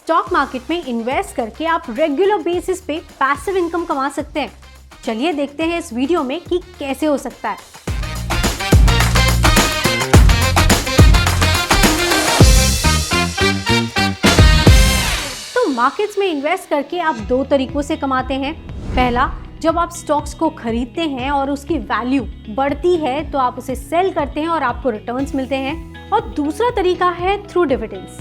Stock market में invest करके आप रेगुलर बेसिस पे पैसिव इनकम कमा सकते हैं। चलिए देखते हैं इस वीडियो में कि कैसे हो सकता है। तो मार्केट्स में इन्वेस्ट करके आप दो तरीकों से कमाते हैं। पहला, जब आप स्टॉक्स को खरीदते हैं और उसकी वैल्यू बढ़ती है तो आप उसे सेल करते हैं और आपको रिटर्न्स मिलते हैं। और दूसरा तरीका है थ्रू डिविडेंड्स।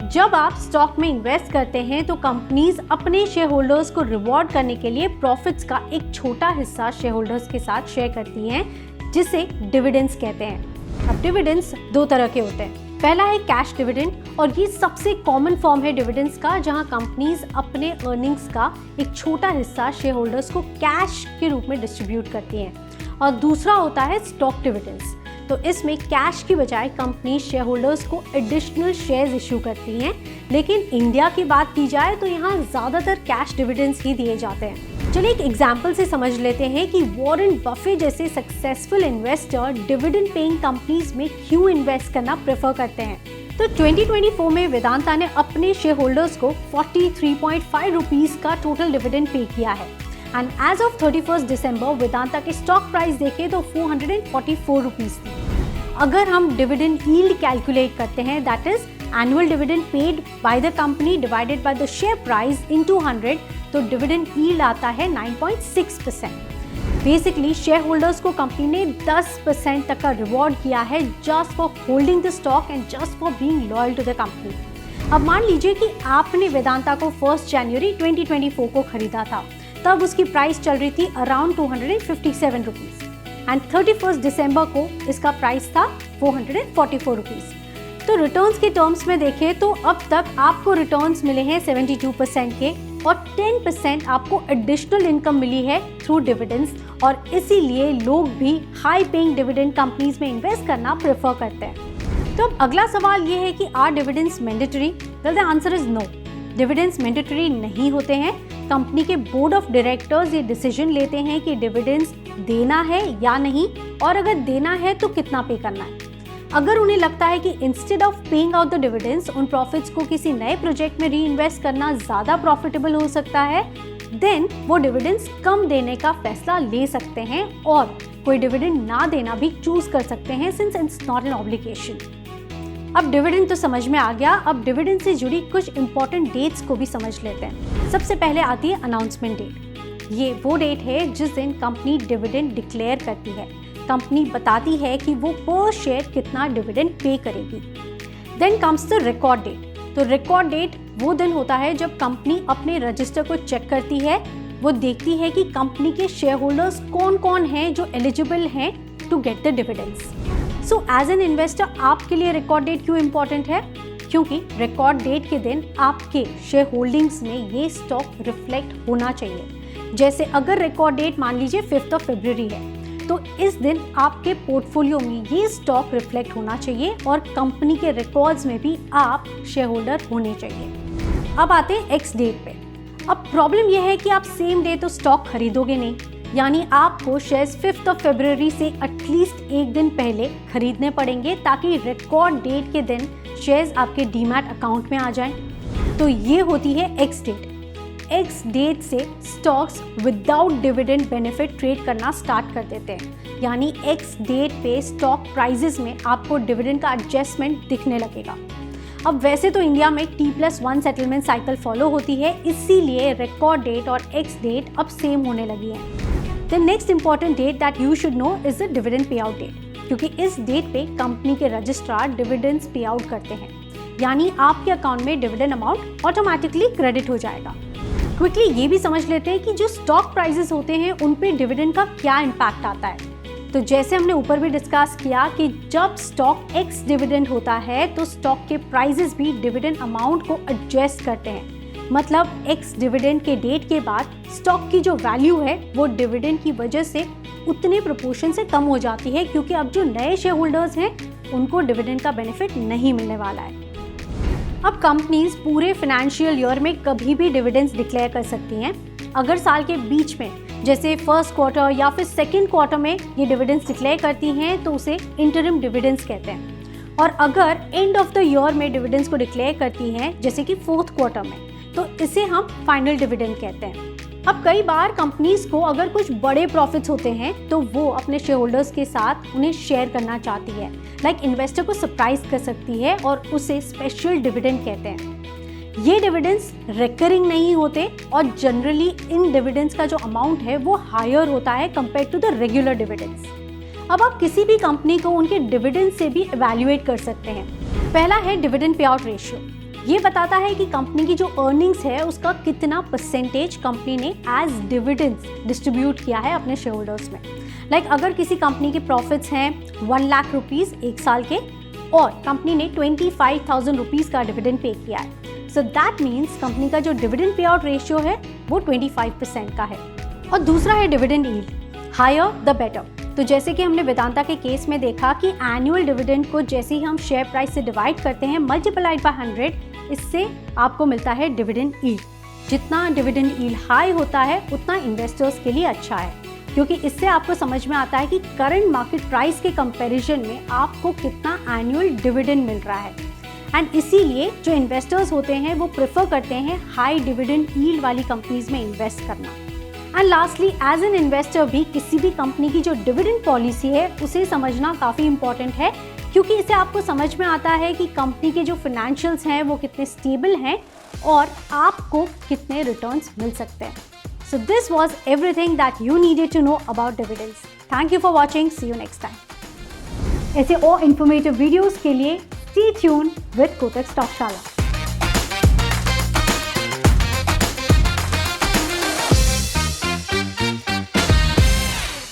जब आप स्टॉक में इन्वेस्ट करते हैं तो कंपनीज अपने शेयर होल्डर्स को रिवॉर्ड करने के लिए प्रॉफिट्स का एक छोटा हिस्सा शेयर होल्डर्स के साथ शेयर करती हैं, जिसे डिविडेंड्स कहते हैं। अब डिविडेंड्स दो तरह के होते हैं। पहला है कैश डिविडेंड, और ये सबसे कॉमन फॉर्म है डिविडेंड्स का, जहां कंपनीज अपने अर्निंग्स का एक छोटा हिस्सा शेयर होल्डर्स को कैश के रूप में डिस्ट्रीब्यूट करती हैं। और दूसरा होता है स्टॉक डिविडेंड्स। तो इसमें कैश की बजाय कंपनी शेयर होल्डर्स को एडिशनल शेयर्स इश्यू करती हैं, लेकिन इंडिया की बात की जाए तो यहाँ ज़्यादातर कैश डिविडेंड्स ही दिए जाते हैं। चलिए एक एग्जांपल से समझ लेते हैं कि वॉरेन बफे जैसे successful investor dividend paying companies में क्यों इन्वेस्ट करना प्रेफर करते हैं। तो 2024 में वेदांता ने अपने शेयर होल्डर्स को 43.5 रुपीज़ का टोटल डिविडेंड पे किया है। एंड एज ऑफ 31 दिसंबर वेदांता के स्टॉक प्राइस देखें तो 444 रुपीज़ थी। अगर हम डिविडेंड यील्ड कैलकुलेट करते हैं, that is annual dividend paid by the company divided by the share price into 100, तो डिविडेंड यील्ड आता है 9.6%। बेसिकली शेयर होल्डर्स को कंपनी ने 10% तक का रिवॉर्ड किया है just for holding the stock and just for being loyal to the company. अब मान लीजिए कि आपने वेदांता को 1 जनवरी 2024 को खरीदा था, तब उसकी प्राइस चल रही थी अराउंड 257 रुपीज़ एंड 31 दिसंबर को इसका प्राइस था 444 रुपीज़। तो रिटर्न्स के टर्म्स में देखें तो अब तक आपको रिटर्न्स मिले हैं 72% के, और 10% आपको एडिशनल इनकम मिली है थ्रू डिविडेंड्स, और इसीलिए लोग भी हाई पेइंग डिविडेंड कंपनीज में इन्वेस्ट करना प्रेफर करते हैं। तो अब अगला सवाल ये है कि are dividends mandatory? Well the answer is no. Dividends mandatory नहीं होते हैं। कंपनी के बोर्ड ऑफ डायरेक्टर्स ये डिसीजन लेते हैं कि डिविडेंड्स देना है या नहीं, और अगर देना है तो कितना पे करना है। अगर उन्हें लगता है कि instead of paying out the dividends उन प्रॉफिट्स को किसी नए प्रोजेक्ट में री इन्वेस्ट करना ज़्यादा प्रॉफिटेबल हो सकता है, देन वो डिविडेंड्स कम देने का फैसला ले सकते हैं और कोई डिविडेंड ना देना भी चूज कर सकते हैं, since it's not an obligation. अब डिविडेंड तो समझ में आ गया, अब डिविडेंड से जुड़ी कुछ इंपॉर्टेंट डेट्स को भी समझ लेते हैं। सबसे पहले आती है अनाउंसमेंट डेट। ये वो डेट है जिस दिन कंपनी डिविडेंड डिक्लेयर करती है। कंपनी बताती है कि वो पर शेयर कितना डिविडेंड पे करेगी। Then comes the record date. तो रिकॉर्ड डेट वो दिन होता है जब कंपनी अपने रजिस्टर को चेक करती है, वो देखती है कि कंपनी के शेयर होल्डर्स कौन कौन हैं जो एलिजिबल हैं to get the dividends. So as an investor आपके लिए रिकॉर्ड डेट क्यों इंपॉर्टेंट है? क्योंकि रिकॉर्ड डेट के दिन आपके शेयर होल्डिंग्स में ये स्टॉक रिफ्लेक्ट होना चाहिए। जैसे अगर रिकॉर्ड डेट मान लीजिए 5 फरवरी है, तो इस दिन आपके पोर्टफोलियो में ये स्टॉक रिफ्लेक्ट होना चाहिए और कंपनी के रिकॉर्ड्स में भी आप शेयर होल्डर होने चाहिए। अब आते हैं एक्स डेट पे। अब प्रॉब्लम यह है कि आप सेम डे तो स्टॉक खरीदोगे नहीं, यानी आपको शेयर्स 5 फरवरी से एटलीस्ट एक दिन पहले खरीदने पड़ेंगे ताकि रिकॉर्ड डेट के दिन शेयर्स आपके डीमैट अकाउंट में आ जाएं। तो ये होती है एक्स डेट। एक्स डेट से stocks without dividend benefit trade करना स्टार्ट कर देते हैं, यानी एक्स डेट पे स्टॉक प्राइजेस में आपको डिविडेंड का एडजस्टमेंट दिखने लगेगा। अब वैसे तो इंडिया में T+1 सेटलमेंट साइकिल फॉलो होती है, इसीलिए रिकॉर्ड डेट और एक्स डेट अब सेम होने लगी है। The next important date that you should know is the dividend pay out date, क्योंकि इस डेट पे कंपनी के रजिस्ट्रार डिविडेंड्स पे आउट करते हैं, यानी आपके अकाउंट में डिविडेंड अमाउंट ऑटोमेटिकली क्रेडिट हो जाएगा। क्विकली ये भी समझ लेते हैं कि जो स्टॉक प्राइसेस होते हैं उन पे डिविडेंड का क्या इम्पैक्ट आता है। तो जैसे हमने ऊपर भी डिस्कस किया कि जब स्टॉक एक्स डिविडेंड होता है तो स्टॉक के प्राइसेस भी डिविडेंड अमाउंट को एडजस्ट करते हैं। मतलब एक्स डिविडेंड के डेट के बाद स्टॉक की जो वैल्यू है वो डिविडेंड की वजह से उतने प्रोपोर्शन से कम हो जाती है, क्योंकि अब जो नए शेयर होल्डर्स हैं उनको डिविडेंड का बेनिफिट नहीं मिलने वाला है। अब कंपनीज पूरे फाइनेंशियल ईयर में कभी भी डिविडेंड्स डिक्लेयर कर सकती हैं। अगर साल के बीच में जैसे फर्स्ट क्वार्टर या फिर सेकेंड क्वार्टर में ये डिविडेंड्स डिक्लेयर करती हैं तो उसे इंटरिम डिविडेंड्स कहते हैं। और अगर एंड ऑफ द ईयर में डिविडेंड्स को डिक्लेयर करती हैं, जैसे कि फोर्थ क्वार्टर में, तो इसे हम फाइनल डिविडेंड कहते हैं। अब कई बार कंपनीज को अगर कुछ बड़े प्रॉफिट्स होते हैं तो वो अपने शेयर होल्डर्स के साथ उन्हें शेयर करना चाहती है, लाइक इन्वेस्टर को सरप्राइज कर सकती है और उसे स्पेशल डिविडेंड कहते हैं। ये डिविडेंड्स रिकरिंग नहीं होते और जनरली इन डिविडेंड्स का जो अमाउंट है वो हायर होता है compare to the regular dividends. अब आप किसी भी कंपनी को उनके डिविडेंड से भी इवैल्यूएट कर सकते हैं। पहला है डिविडेंड पे आउट रेशियो। ये बताता है कि कंपनी की जो अर्निंग्स है उसका कितना परसेंटेज कंपनी ने एज डिविडेंड्स डिस्ट्रीब्यूट किया है अपने शेयर होल्डर्स में। लाइक अगर किसी कंपनी के प्रॉफिट्स हैं 1 लाख रुपीज़ एक साल के और कंपनी ने 25,000 रुपीज़ का डिविडेंड पे किया है, सो दैट मीन्स कंपनी का जो डिविडेंड पे आउट रेशियो है वो 25% का है। और दूसरा है dividend yield, higher the better. तो जैसे कि हमने वेदांता के केस में देखा कि एनुअल डिविडेंड को जैसे ही हम शेयर प्राइस से डिवाइड करते हैं मल्टीप्लाइड बाय 100, इससे आपको मिलता है डिविडेंड यील्ड। जितना डिविडेंड यील्ड हाई होता है उतना इन्वेस्टर्स के लिए अच्छा है, क्योंकि इससे आपको समझ में आता है कि करंट मार्केट प्राइस के कंपैरिजन में आपको कितना एनुअल डिविडेंड मिल रहा है। एंड इसीलिए जो इन्वेस्टर्स होते हैं वो प्रेफर करते हैं हाई डिविडेंड यील्ड वाली कंपनीज में इन्वेस्ट करना। And lastly, as an investor भी किसी भी कंपनी की जो डिविडेंड पॉलिसी है उसे समझना काफ़ी इंपॉर्टेंट है, क्योंकि इससे आपको समझ में आता है कि कंपनी के जो फाइनेंशियल्स हैं वो कितने स्टेबल हैं और आपको कितने रिटर्न्स मिल सकते हैं। So this was everything that you needed to know about dividends. Thank you for watching, see you next time. ऐसे और इन्फॉर्मेटिव वीडियोज़ के लिए stay tune with Kotak Stockshaala.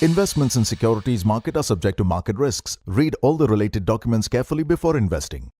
Investments in securities market are subject to market risks. Read all the related documents carefully before investing.